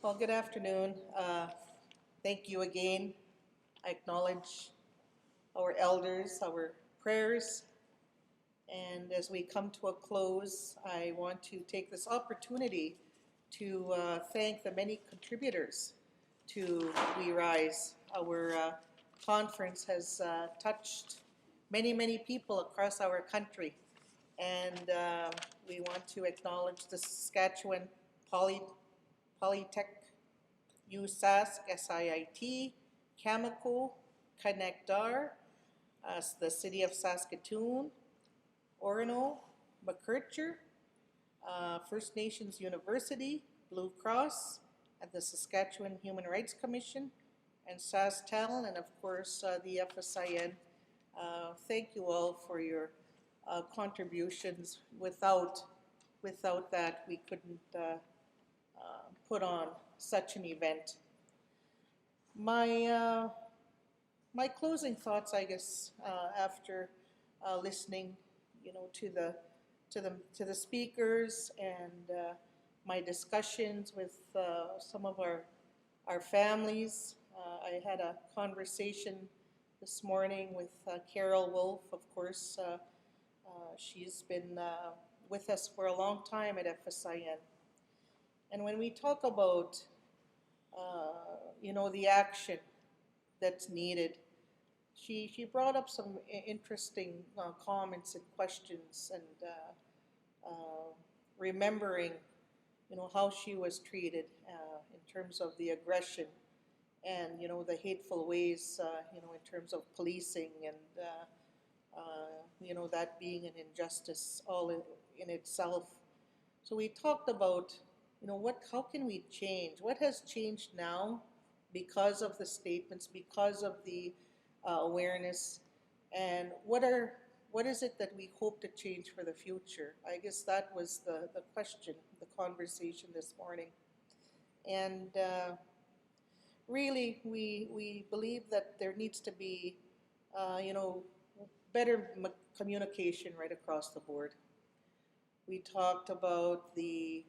Well, good afternoon. Thank you again. I acknowledge our elders, our prayers, and as we come to a close, I want to take this opportunity to thank the many contributors to We Rise. Our conference has touched many, many people across our country, and we want to acknowledge the Saskatchewan Polytech, USask, SIIT, Cameco, Connectar, the City of Saskatoon, Orono, McKercher, First Nations University, Blue Cross, and the Saskatchewan Human Rights Commission, and SaskTel, and of course the FSIN. Thank you all for your contributions. Without that, we couldn't put on such an event. My my closing thoughts, I guess, after listening, to the speakers and my discussions with some of our families. I had a conversation this morning with Carol Wolf. Of course, she's been with us for a long time at FSIN. And when we talk about, the action that's needed, she brought up some interesting comments and questions, and remembering, how she was treated in terms of the aggression and, the hateful ways, in terms of policing and, that being an injustice all in itself. So we talked about, how can we change? What has changed now because of the statements, because of the awareness, and what is it that we hope to change for the future? I guess that was the question, the conversation this morning. And really, we believe that there needs to be, better communication right across the board. We talked about the,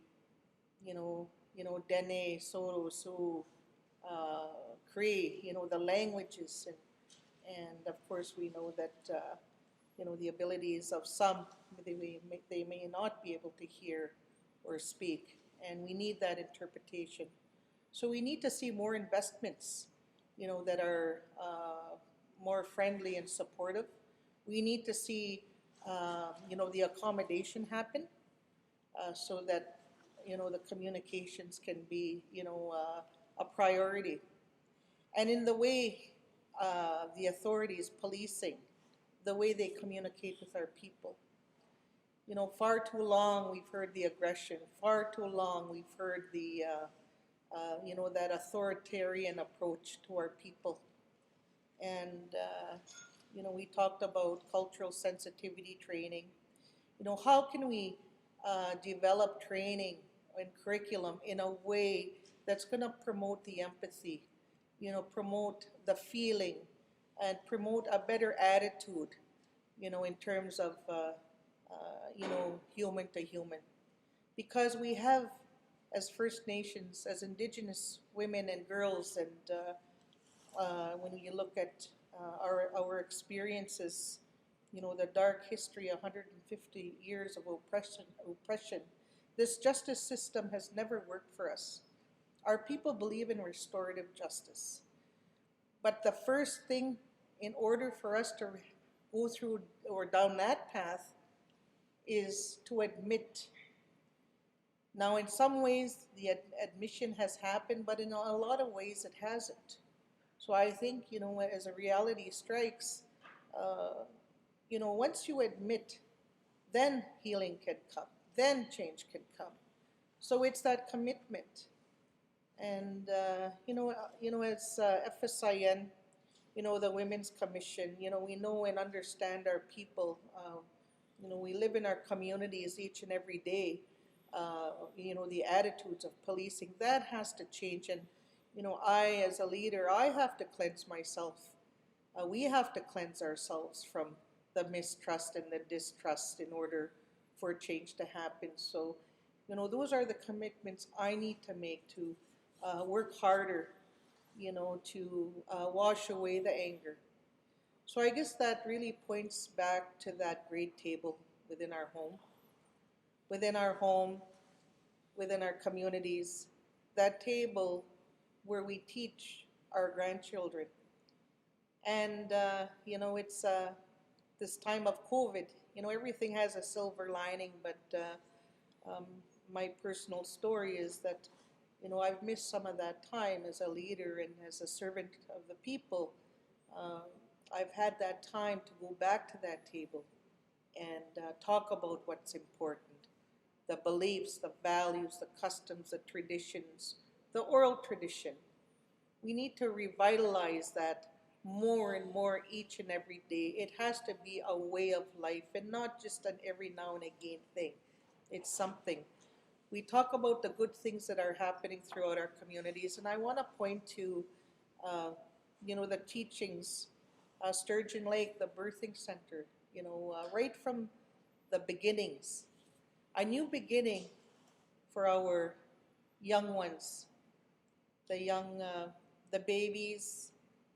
Dene, Soro, Su, Cree, the languages, and of course we know that, the abilities of some, they may not be able to hear or speak, and we need that interpretation. So we need to see more investments, that are more friendly and supportive. We need to see, the accommodation happen so that, the communications can be, a priority. And in the way the authorities policing, the way they communicate with our people. Far too long we've heard the aggression. Far too long we've heard the, that authoritarian approach to our people. And, we talked about cultural sensitivity training. How can we develop training and curriculum in a way that's going to promote the empathy, promote the feeling, and promote a better attitude, in terms of, human to human. Because we have, as First Nations, as Indigenous women and girls, and when you look at our experiences, the dark history, 150 years of oppression, this justice system has never worked for us. Our people believe in restorative justice. But the first thing, in order for us to go through or down that path, is to admit. Now, in some ways, the admission has happened, but in a lot of ways, it hasn't. So I think, as a reality strikes, once you admit, then healing can come, then change can come. So it's that commitment. And, as FSIN, the Women's Commission, we know and understand our people. We live in our communities each and every day. The attitudes of policing, that has to change. And, I, as a leader, I have to cleanse myself. We have to cleanse ourselves from the mistrust and the distrust in order for change to happen. So, those are the commitments I need to make to work harder, to wash away the anger. So I guess that really points back to that grade table within our home, within our home, within our communities, that table where we teach our grandchildren. And, it's this time of COVID, everything has a silver lining, but my personal story is that, I've missed some of that time as a leader and as a servant of the people. Um, I've had that time to go back to that table and talk about what's important, the beliefs, the values, the customs, the traditions, the oral tradition. We need to revitalize that more and more each and every day. It has to be a way of life and not just an every now and again thing. It's something. We talk about the good things that are happening throughout our communities, and I want to point to, uh, the teachings, Sturgeon Lake, the birthing center, right from the beginnings. A new beginning for our young ones, the babies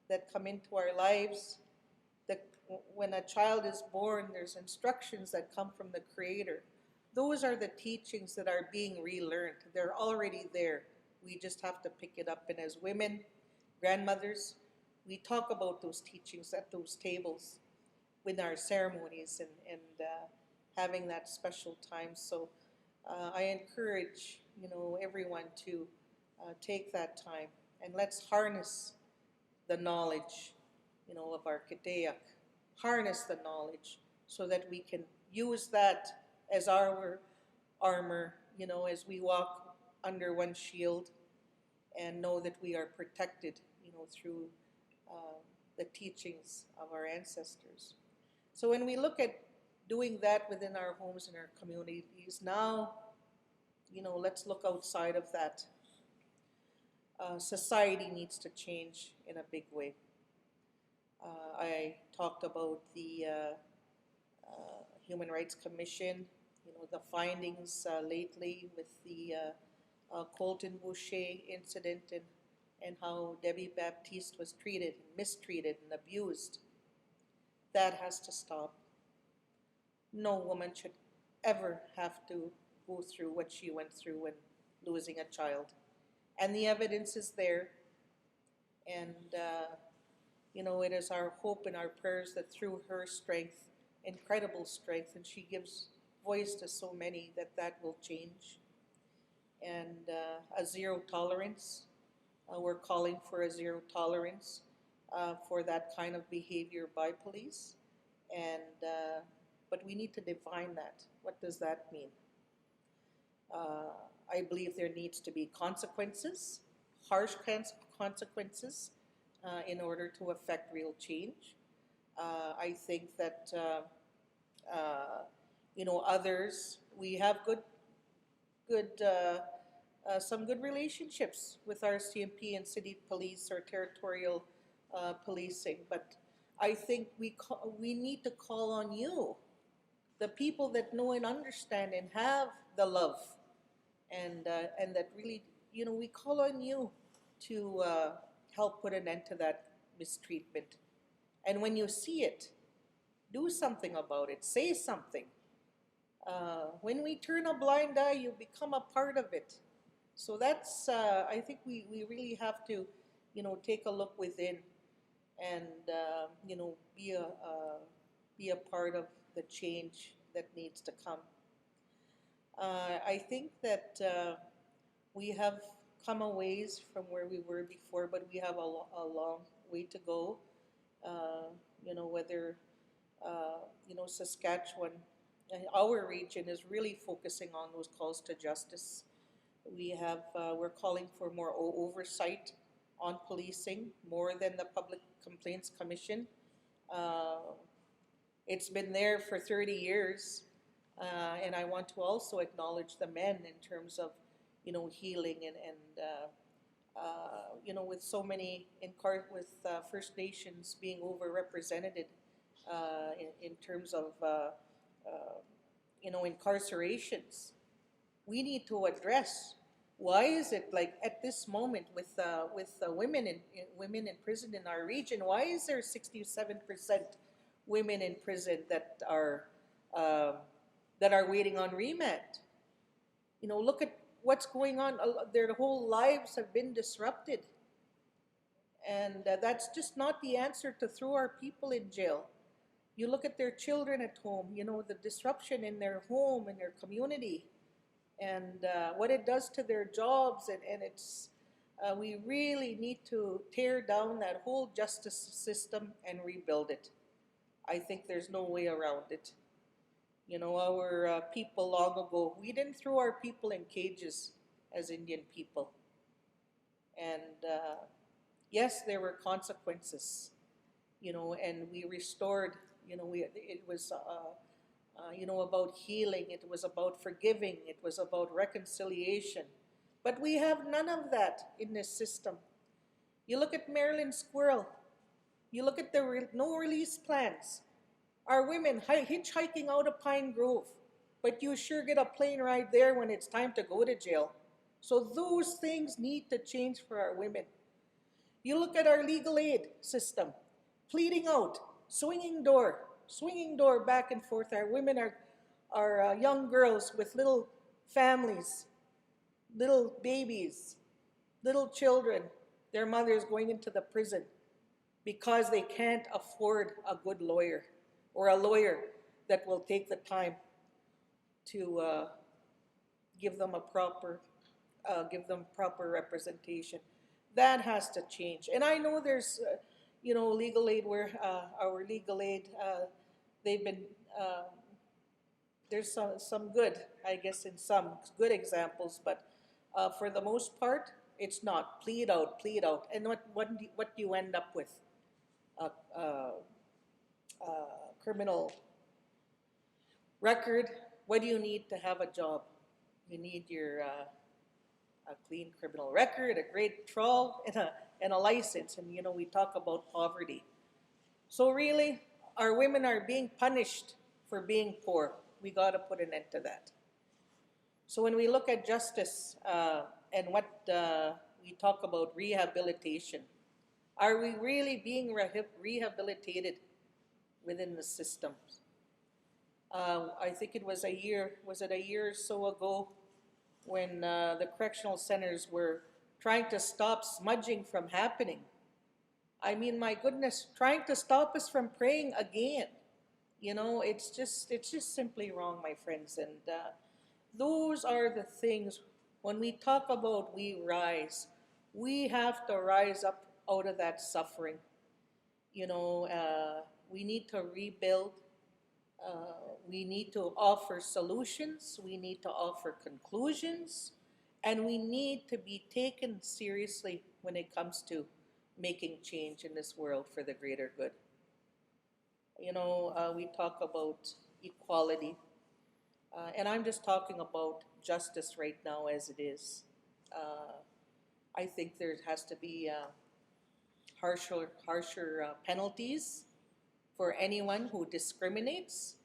that come into our lives. That when a child is born, there's instructions that come from the Creator. Those are the teachings that are being relearned. They're already there. We just have to pick it up. And as women, grandmothers, we talk about those teachings at those tables with our ceremonies and having that special time. So I encourage, everyone to take that time and let's harness the knowledge, of our Kiteak, harness the knowledge so that we can use that as our armor, as we walk under one shield and know that we are protected, through uh, the teachings of our ancestors. So when we look at doing that within our homes and our communities, now, let's look outside of that. Society needs to change in a big way. I talked about the Human Rights Commission, the findings lately with the Colton Boucher incident and how Debbie Baptiste was treated, mistreated, and abused. That has to stop. No woman should ever have to go through what she went through when losing a child. And the evidence is there. And, it is our hope and our prayers that through her strength, incredible strength, and she gives voice to so many, that will change. And a zero tolerance. We're calling for a zero tolerance for that kind of behavior by police. And but we need to define that. What does that mean? I believe there needs to be consequences, harsh consequences, in order to affect real change. I think that others, we have some good relationships with our CMP and city police or territorial policing, but I think we need to call on you, the people that know and understand and have the love, and that really, we call on you to help put an end to that mistreatment. And when you see it, do something about it. Say something. When we turn a blind eye, you become a part of it. So that's, I think we really have to, take a look within and, be a part of the change that needs to come. I think that we have come a ways from where we were before, but we have a long way to go. Whether, Saskatchewan, our region is really focusing on those calls to justice. We're calling for more oversight on policing, more than the Public Complaints Commission. It's been there for 30 years, and I want to also acknowledge the men in terms of, healing and with so many with First Nations being overrepresented in terms of, incarcerations. We need to address Why is it like at this moment with women in prison in our region? Why is there 67% women in prison um, that are waiting on remand? You know, look at what's going on. Their whole lives have been disrupted, and that's just not the answer to throw our people in jail. You look at their children at home. You know, the disruption in their home, in their community, and what it does to their jobs, and it's we really need to tear down that whole justice system and rebuild it. I think there's no way around it. You know, our people long ago, we didn't throw our people in cages as Indian people. And yes, there were consequences, you know, and we restored, you know, it was, you know, about healing, it was about forgiving, it was about reconciliation. But we have none of that in this system. You look at Marilyn Squirrel, you look at the no release plans. Our women hitchhiking out of Pine Grove, but you sure get a plane ride there when it's time to go to jail. So those things need to change for our women. You look at our legal aid system, pleading out, swinging door back and forth. Our women are young girls with little families, little babies, little children, their mothers going into the prison because they can't afford a good lawyer or a lawyer that will take the time to give them proper representation. That has to change. And I know there's, you know, legal aid where our legal aid, they've been, there's some good, I guess, in some good examples, but for the most part, it's not. Plead out, plead out. And what do you end up with? A criminal record. What do you need to have a job? You need your a clean criminal record, a great trawl, and a license. And you know, we talk about poverty. So really, our women are being punished for being poor. We got to put an end to that. So when we look at justice and what we talk about rehabilitation, are we really being rehabilitated within the system? I think it was a year or so ago when the correctional centers were trying to stop smudging from happening. I mean, my goodness, trying to stop us from praying again. You know, it's just simply wrong, my friends. And those are the things, when we talk about we rise, we have to rise up out of that suffering. You know, we need to rebuild. We need to offer solutions, we need to offer conclusions, and we need to be taken seriously when it comes to making change in this world for the greater good. You know, we talk about equality, and I'm just talking about justice right now as it is. I think there has to be harsher penalties for anyone who discriminates,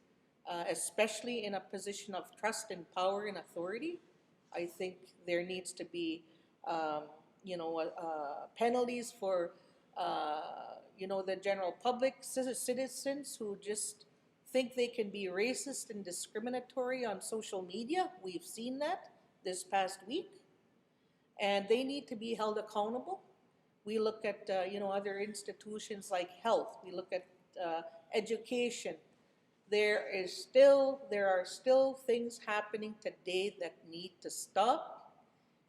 especially in a position of trust and power and authority. I think there needs to be, you know, penalties for, you know, the general public, citizens who just think they can be racist and discriminatory on social media. We've seen that this past week, and they need to be held accountable. We look at, you know, other institutions like health. We look at education. There are still things happening today that need to stop.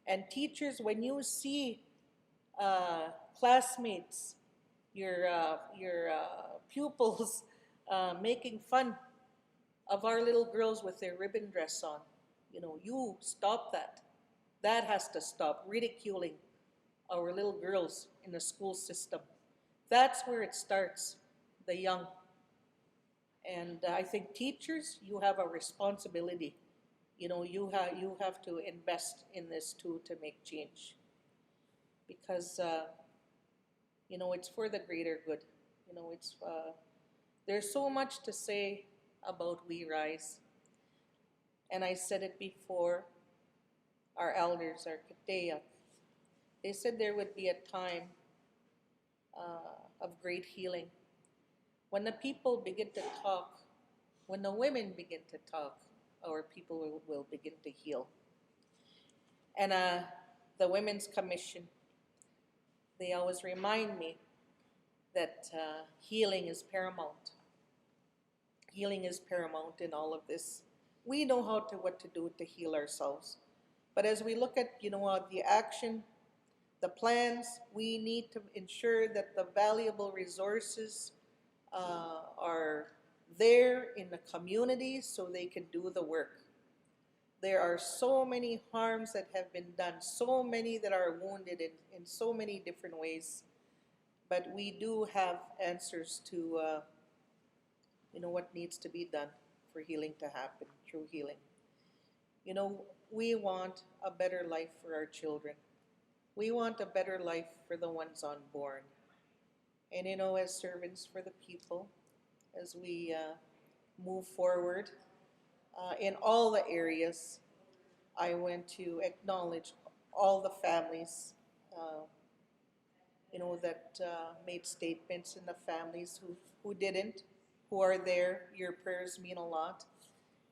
And teachers, when you see classmates, your pupils making fun of our little girls with their ribbon dress on, you know, you stop that. That has to stop. Ridiculing our little girls in the school system. That's where it starts, the young. And I think teachers, you have a responsibility. You know, you have to invest in this too to make change. Because, you know, it's for the greater good. You know, there's so much to say about We Rise. And I said it before, our elders, our kateya, they said there would be a time of great healing. When the people begin to talk, when the women begin to talk, our people will begin to heal. And the Women's Commission, they always remind me that healing is paramount. Healing is paramount in all of this. We know what to do to heal ourselves. But as we look at, the action, the plans, we need to ensure that the valuable resources are there in the community so they can do the work. There are so many harms that have been done, so many that are wounded in so many different ways. But we do have answers to, what needs to be done for healing to happen, true healing. We want a better life for our children. We want a better life for the ones unborn. And as servants for the people, as we move forward in all the areas, I want to acknowledge all the families, that made statements, and the families who didn't, who are there. Your prayers mean a lot.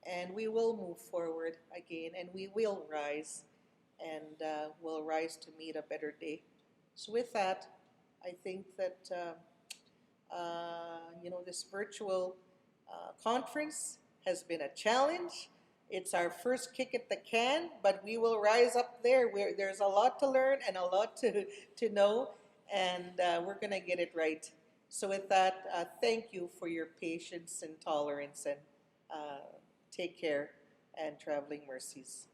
And we will move forward again, and we will rise, and we'll rise to meet a better day. So with that, I think that, this virtual conference has been a challenge. It's our first kick at the can, but we will rise up there. There's a lot to learn and a lot to know, and we're going to get it right. So with that, thank you for your patience and tolerance, and take care and traveling mercies.